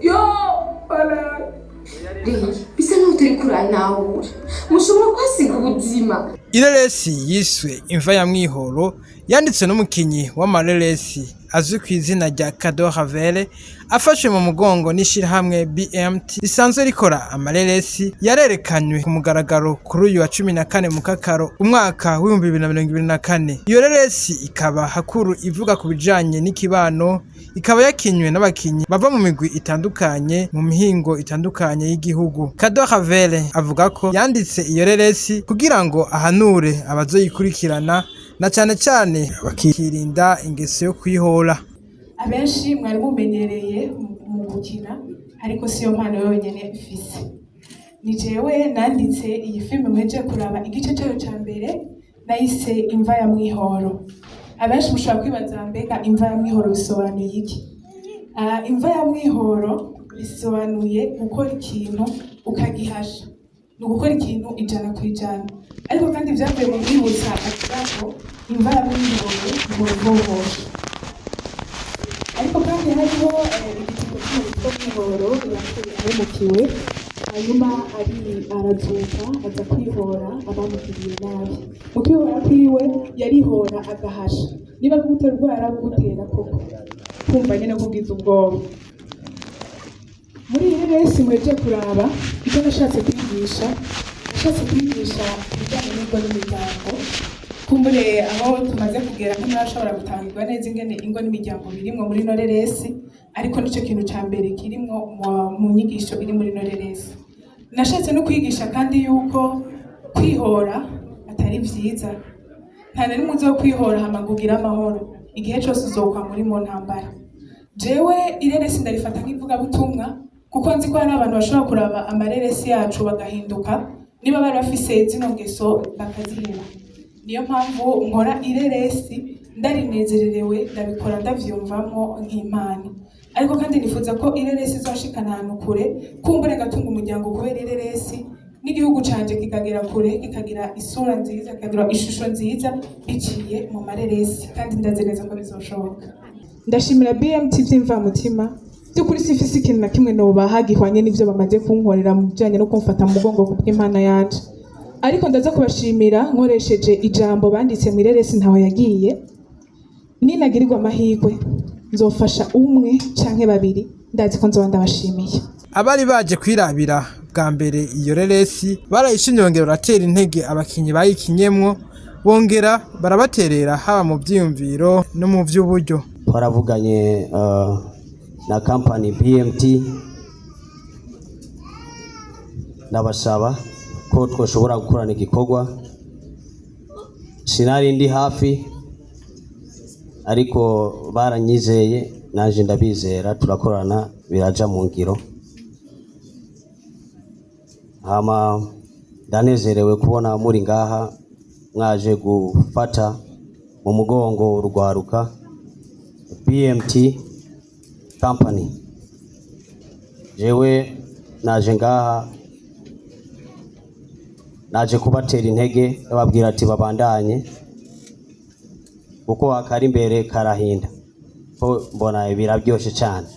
yo bisa n'uko turi kuranahura mushobora kwasiga ubuzima. Ireresi yiswe Imva ya Mwihoro yanditswe n'umukinyi w'amareresi azwi ku izina rya Kado Havere afashwe mu mugongo n'ishirahamwe BMT risanzwe rikora amareresi yarerekanywe ku mugaragaro kuri uyu wa 14 Mukakaro umwaka wa 2024. Iyo reresi ikaba hakuru ivuga ku bijanye n'ikibano, ikaba yakinywe n'abakinyi bava mu migwi itandukanye mu mihingo itandukanye y'igihugu. Kado Havere avuga ko yanditse iyo reresi kugira ngo ahanure abazoyikurikirana na cyane cyane bakirinda ingeso yo kwihora. Abenshi mwari mumenyereye mu gukina ariko siyo mpano yonyene ifise. Ni jewe nanditse iyi filime mweje kuraba igice cyayo cya mbere nayise Imva ya Mwihoro. Abenshi mushobora kwibaza mbega Imva ya Mwihoro bisobanuye iki? Imva ya Mwihoro bisobanuye gukora ikintu ukagihasha, ni gukora ikintu 100%. Ariko kandi byavuye mu kwibutsa akibazo Imva ya Mwihoro mu ruvohosha. Ariko kandi hariho igitego cy'umwihoro yahemukiwe hanyuma arazuka aza kwihora abamugiriye nabi. Mu kwihora kwiwe yarihora agahasha. Niba gutera urwara gutera koko kumva nyine kubwiza ubwoba. Muri iyi resi mweje kuraba icyo nashatse kwigisha ibijyanye n'ingo n'imiryango. Kumbure aho tumaze kugera ko nashobora gutangirwa neza ingene ingo n'imiryango birimwo muri no reresi, ariko nico kintu ca mbere kirimwo mu nyigisho iri muri no reresi. Nashatse no kwigisha kandi yuko kwihora atari vyiza. Nta nari muzo wo kwihora hamagugira amahoro igihe cyose uzokwa muri mu ntambara. Jewe ireresi ndarifata nk'ivuga butumwa kuko nzi ko hari abantu bashobora kuraba amareresi yacu bagahinduka niba bari bafise zino ngeso bakaziheba. Niyo mpamvu nkora ireresi ndarinezererewe ndabikora ndavyumvamo nk'Imana. Ariko kandi nifuza ko ireresi zoshikana ahantu kure kumbure gatunga umuryango kubera ireresi n'igihugu canje kikagera kure kikagira isura nziza kikagira ishusho nziza biciye mu mareresi kandi ndazereza ko bizoshoboka. Ndashimira BMT vy'imva mutima by'ukuri sifisi ikintu na kimwe nobaha gihwanye n'ivyo bamaze kunkorera mu bijanye no kumfata mu mugongo kubw'Imana yanje. Ariko ndaza kubashimira nkoresheje ijambo banditse mu ireresi ntaho yagiye. Ninagirirwa amahirwe nzofasha umwe canke babiri ndazi ko nzoba ndabashimiye. Abari baje kwirabira bwa mbere iyo reresi barayishimye bongera baratera intege abakinyi bayikinyemwo bongera barabaterera haba mu vyiyumviro no mu vy'uburyo. Twaravuganye na company BMT ndabasaba ko twoshobora gukorana igikorwa. Sinari ndi hafi ariko baranyizeye naje ndabizera turakorana biraja mu ngiro. Hama ndanezerewe kubona muri ngaha mwaje gufata mu mugongo urwaruka BMT company. Jewe naje ngaha naje kubatera intege bababwira ati babandanye kuko akari imbere karahinda ko mbona birabyoshe cyane.